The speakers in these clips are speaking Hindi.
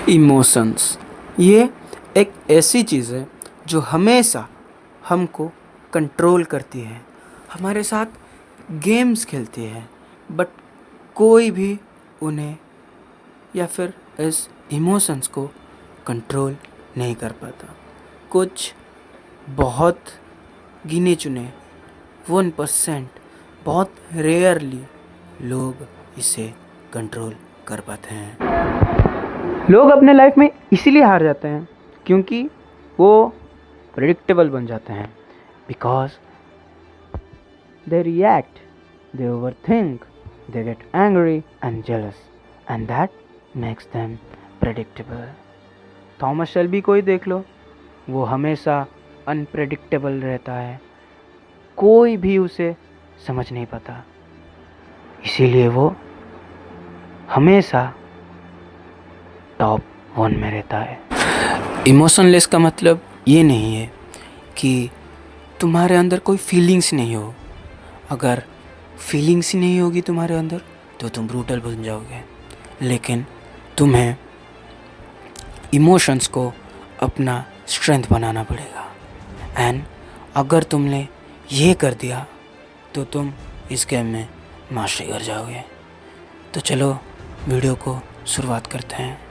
इमोशंस ये एक ऐसी चीज़ है जो हमेशा हमको कंट्रोल करती है, हमारे साथ गेम्स खेलती है, बट कोई भी उन्हें या फिर इस इमोशंस को कंट्रोल नहीं कर पाता। कुछ बहुत गिने चुने 1% बहुत रेयरली लोग इसे कंट्रोल कर पाते हैं। लोग अपने लाइफ में इसीलिए हार जाते हैं क्योंकि वो प्रेडिक्टेबल बन जाते हैं, because they react, they overthink, they get angry and jealous and that makes them predictable. Thomas Shelby को ही देख लो, वो हमेशा अनप्रेडिक्टेबल रहता है, कोई भी उसे समझ नहीं पाता, इसीलिए वो हमेशा टॉप 1 में रहता है। इमोशनलेस का मतलब ये नहीं है कि तुम्हारे अंदर कोई फीलिंग्स नहीं हो। अगर फीलिंग्स ही नहीं होगी तुम्हारे अंदर तो तुम ब्रूटल बन जाओगे, लेकिन तुम्हें इमोशंस को अपना स्ट्रेंथ बनाना पड़ेगा। एंड अगर तुमने ये कर दिया तो तुम इस गेम में मास्टरी कर जाओगे। तो चलो वीडियो को शुरुआत करते हैं।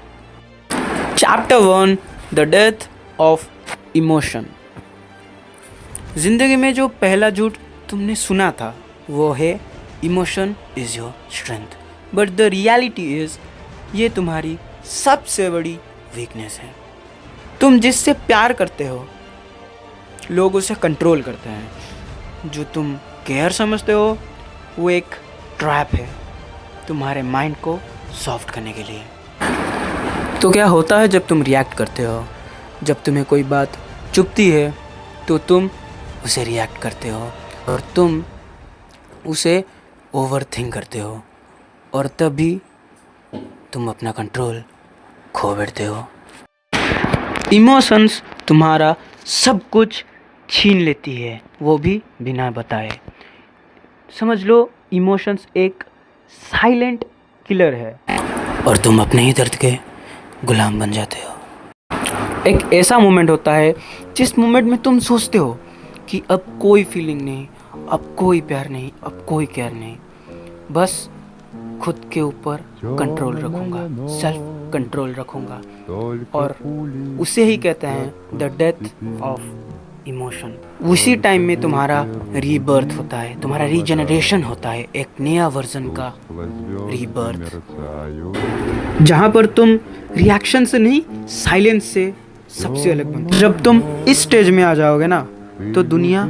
Chapter 1, the death of emotion. ज़िंदगी में जो पहला झूठ तुमने सुना था वो है emotion is your strength, but the reality is ये तुम्हारी सबसे बड़ी वीकनेस है। तुम जिससे प्यार करते हो लोग उसे कंट्रोल करते हैं। जो तुम केयर समझते हो वो एक ट्रैप है तुम्हारे माइंड को सॉफ्ट करने के लिए। तो क्या होता है जब तुम रिएक्ट करते हो? जब तुम्हें कोई बात चुभती है तो तुम उसे रिएक्ट करते हो और तुम उसे ओवरथिंक करते हो, और तभी तुम अपना कंट्रोल खो बैठते हो। इमोशंस तुम्हारा सब कुछ छीन लेती है, वो भी बिना बताए। समझ लो इमोशंस एक साइलेंट किलर है और तुम अपने ही दर्द के गुलाम बन जाते हो। एक ऐसा मोमेंट होता है जिस मोमेंट में तुम सोचते हो कि अब कोई फीलिंग नहीं, अब कोई प्यार नहीं, अब कोई केयर नहीं, बस खुद के ऊपर कंट्रोल रखूँगा, सेल्फ कंट्रोल रखूँगा, और उसे ही कहते हैं द डेथ ऑफ इमोशन। उसी टाइम में तुम्हारा रीबर्थ होता है, तुम्हारा रीजनरेशन होता है, एक नया वर्जन का रीबर्थ, जहाँ पर तुम रिएक्शन से नहीं साइलेंस से सबसे अलग बनते हो। जब तुम इस स्टेज में आ जाओगे ना तो दुनिया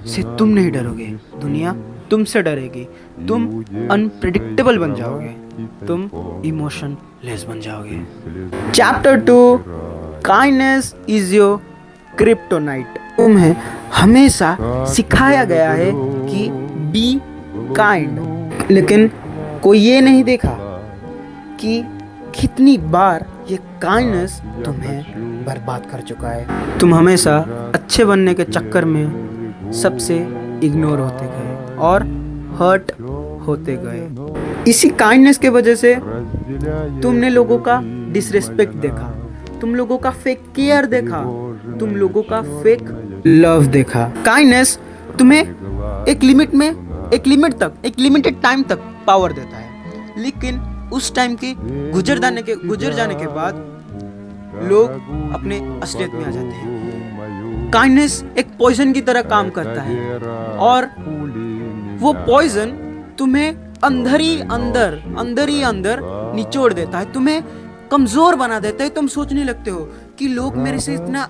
से तुम नहीं डरोगे, दुनिया तुमसे डरेगी। तुम अनप्रेडिक्टेबल बन जाओगे, तुम इमोशन लेस बन जाओगे। Chapter 2, kindness is your kryptonite. तुम्हें हमेशा सिखाया गया है कि बी काइंड, लेकिन कोई ये नहीं देखा कि कितनी बार ये काइंडनेस तुम्हें बर्बाद कर चुका है। तुम हमेशा अच्छे बनने के चक्कर में सबसे इग्नोर होते गए और हर्ट होते गए। इसी काइंडनेस के वजह से तुमने लोगों का डिसरिस्पेक्ट देखा, तुम लोगों का फेक केयर देखा, तुम लोगों का फेक लव देखा। काइंडनेस तुम्हें एक लिमिट में, एक लिमिट तक, एक लिमिटेड टाइम तक पावर देता है, लेकिन उस टाइम के गुजर जाने के बाद लोग अपने असलियत में आ जाते हैं। काइंडनेस एक पॉइजन की तरह काम करता है और वो पॉइजन तुम्हें अंदर ही अंदर निचोड़ देता है, तुम्हें कमजोर बना देता है। तुम सोचने लगते हो कि लोग मेरे से इतना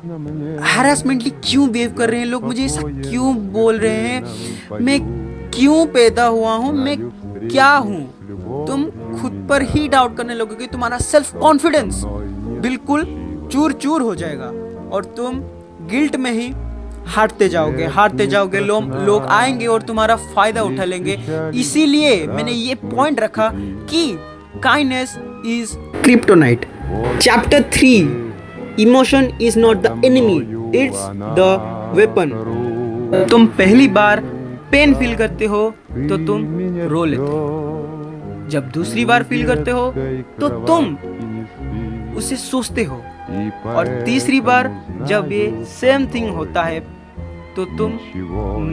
हैरेसमेंटली क्यों बिहेव कर रहे हैं, लोग मुझे ऐसा क्यों बोल रहे हैं, मैं क्यों पैदा हुआ हूँ, मैं क्या हूँ। तुम खुद पर ही डाउट करने लगोगे, तुम्हारा सेल्फ कॉन्फिडेंस बिल्कुल चूर चूर हो जाएगा और तुम गिल्ट में ही हारते जाओगे। लोग आएंगे और तुम्हारा फायदा उठा लेंगे। इसीलिए मैंने ये पॉइंट रखा कि kindness is kryptonite. Chapter 3, emotion is not the enemy, it's the weapon. तुम पहली बार पेन फील करते हो तो तुम रो लेते हो, जब दूसरी बार फील करते हो तो तुम उसे सोचते हो, और तीसरी बार जब ये सेम थिंग होता है तो तुम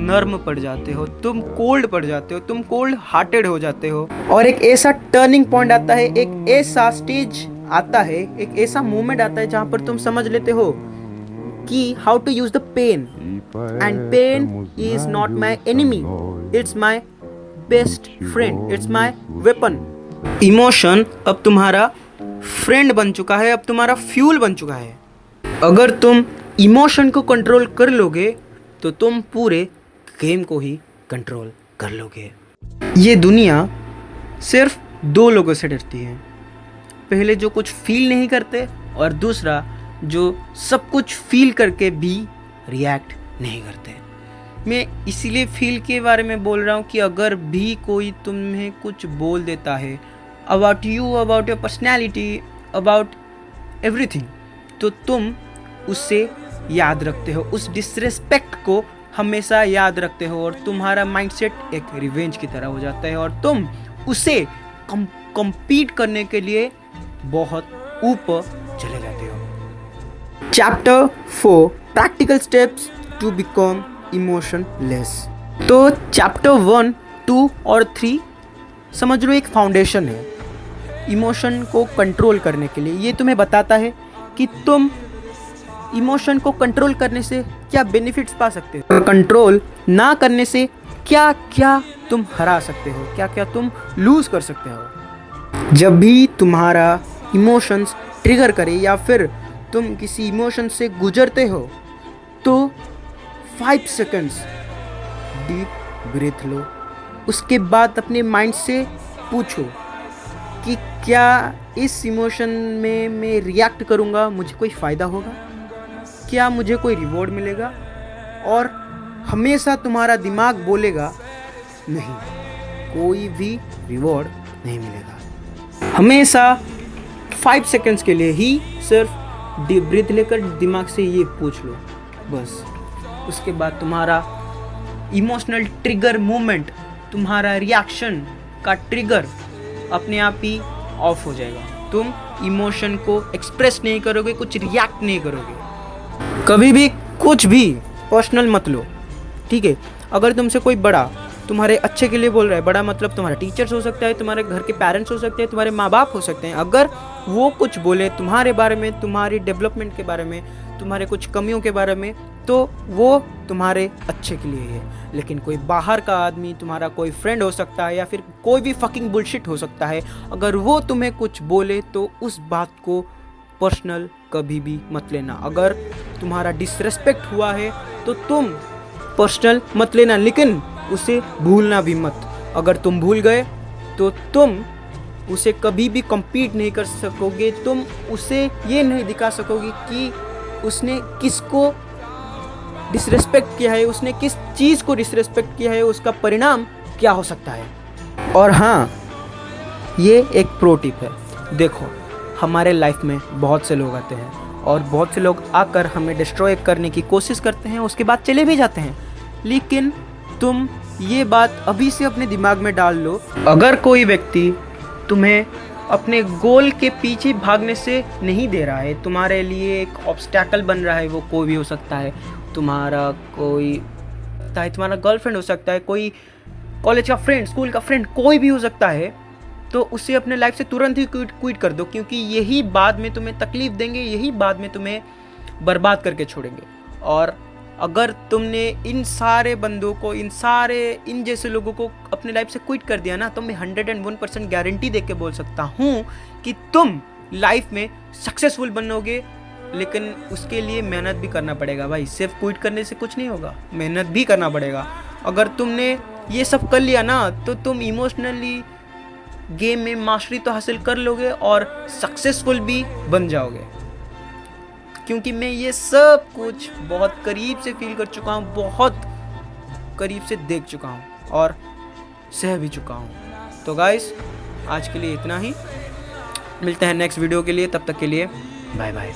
नर्म पड़ जाते हो, तुम कोल्ड पड़ जाते हो, तुम कोल्ड हार्टेड हो जाते हो। और एक ऐसा टर्निंग पॉइंट आता है, एक ऐसा स्टेज आता है, एक ऐसा मोमेंट आता है जहां पर तुम समझ लेते हो कि how to use the pen, and pen is not my enemy, it's my best friend, it's my weapon. Emotion अब तुम्हारा फ्रेंड बन चुका है, अब तुम्हारा फ्यूल बन चुका है। अगर तुम इमोशन को कंट्रोल कर लोगे तो तुम पूरे गेम को ही कंट्रोल कर लोगे। ये दुनिया सिर्फ दो लोगों से डरती है, पहले जो कुछ फील नहीं करते, और दूसरा जो सब कुछ फील करके भी रिएक्ट नहीं करते। मैं इसीलिए फील के बारे में बोल रहा हूँ कि अगर भी कोई तुम्हें कुछ बोल देता है about you, about your personality, about everything, तो तुम उससे याद रखते हो, उस डिसरेस्पेक्ट को हमेशा याद रखते हो, और तुम्हारा माइंडसेट एक रिवेंज की तरह हो जाता है, और तुम उसे कंपीट करने के लिए बहुत ऊपर चले जाते हो। Chapter 4 practical steps to become emotionless. तो चैप्टर 1, 2 और 3 समझ लो एक फाउंडेशन है इमोशन को कंट्रोल करने के लिए। ये तुम्हें बताता है कि तुम इमोशन को कंट्रोल करने से क्या बेनिफिट्स पा सकते हो, कंट्रोल ना करने से क्या क्या तुम हरा सकते हो, क्या क्या तुम लूज कर सकते हो। जब भी तुम्हारा इमोशंस ट्रिगर करे या फिर तुम किसी इमोशन से गुजरते हो तो 5 सेकंड्स डीप ब्रीथ लो। उसके बाद अपने माइंड से पूछो कि क्या इस इमोशन में मैं रिएक्ट करूँगा मुझे कोई फ़ायदा होगा, क्या मुझे कोई रिवॉर्ड मिलेगा। और हमेशा तुम्हारा दिमाग बोलेगा नहीं, कोई भी रिवॉर्ड नहीं मिलेगा। हमेशा 5 सेकंड्स के लिए ही सिर्फ डीप ब्रीथ लेकर दिमाग से ये पूछ लो बस। उसके बाद तुम्हारा इमोशनल ट्रिगर मूवमेंट, तुम्हारा रिएक्शन का ट्रिगर अपने आप ही ऑफ हो जाएगा। तुम इमोशन को एक्सप्रेस नहीं करोगे, कुछ रिएक्ट नहीं करोगे। कभी भी कुछ भी पर्सनल मत लो, ठीक है। अगर तुमसे कोई बड़ा तुम्हारे अच्छे के लिए बोल रहा है, बड़ा मतलब तुम्हारा टीचर्स हो सकता है, तुम्हारे घर के पेरेंट्स हो सकते हैं, तुम्हारे माँ बाप हो सकते हैं, अगर वो कुछ बोले तुम्हारे बारे में, तुम्हारी डेवलपमेंट के बारे में, तुम्हारे कुछ कमियों के बारे में, तो वो तुम्हारे अच्छे के लिए है। लेकिन कोई बाहर का आदमी, तुम्हारा कोई फ्रेंड हो सकता है या फिर कोई भी फकिंग बुलशिट हो सकता है, अगर वो तुम्हें कुछ बोले तो उस बात को पर्सनल कभी भी मत लेना। अगर तुम्हारा डिसरेस्पेक्ट हुआ है तो तुम पर्सनल मत लेना, लेकिन उसे भूलना भी मत। अगर तुम भूल गए तो तुम उसे कभी भी कम्पीट नहीं कर सकोगे, तुम उसे ये नहीं दिखा सकोगे कि उसने किसको डिसरेस्पेक्ट किया है, उसने किस चीज़ को डिसरेस्पेक्ट किया है, उसका परिणाम क्या हो सकता है। और हाँ, ये एक प्रो टिप है। देखो, हमारे लाइफ में बहुत से लोग आते हैं और बहुत से लोग आकर हमें डिस्ट्रॉय करने की कोशिश करते हैं, उसके बाद चले भी जाते हैं। लेकिन तुम ये बात अभी से अपने दिमाग में डाल लो, अगर कोई व्यक्ति तुम्हें अपने गोल के पीछे भागने से नहीं दे रहा है, तुम्हारे लिए एक ऑब्स्टैकल बन रहा है, वो कोई भी हो सकता है, तुम्हारा कोई तुम्हारा गर्लफ्रेंड हो सकता है, कोई कॉलेज का फ्रेंड, स्कूल का फ्रेंड, कोई भी हो सकता है, तो उसे अपने लाइफ से तुरंत ही क्विट कर दो, क्योंकि यही बाद में तुम्हें तकलीफ देंगे, यही बाद में तुम्हें बर्बाद करके छोड़ेंगे। और अगर तुमने इन सारे बंदों को, इन जैसे लोगों को अपने लाइफ से क्विट कर दिया ना, तो मैं 101% गारंटी दे के बोल सकता हूँ कि तुम लाइफ में सक्सेसफुल बनोगे। लेकिन उसके लिए मेहनत भी करना पड़ेगा भाई, सिर्फ क्विट करने से कुछ नहीं होगा, मेहनत भी करना पड़ेगा। अगर तुमने ये सब कर लिया ना, तो तुम इमोशनली गेम में मास्टरी तो हासिल कर लोगे और सक्सेसफुल भी बन जाओगे। क्योंकि मैं ये सब कुछ बहुत करीब से फील कर चुका हूँ, बहुत करीब से देख चुका हूँ और सह भी चुका हूँ। तो गाइस, आज के लिए इतना ही, मिलते हैं नेक्स्ट वीडियो के लिए, तब तक के लिए बाय बाय।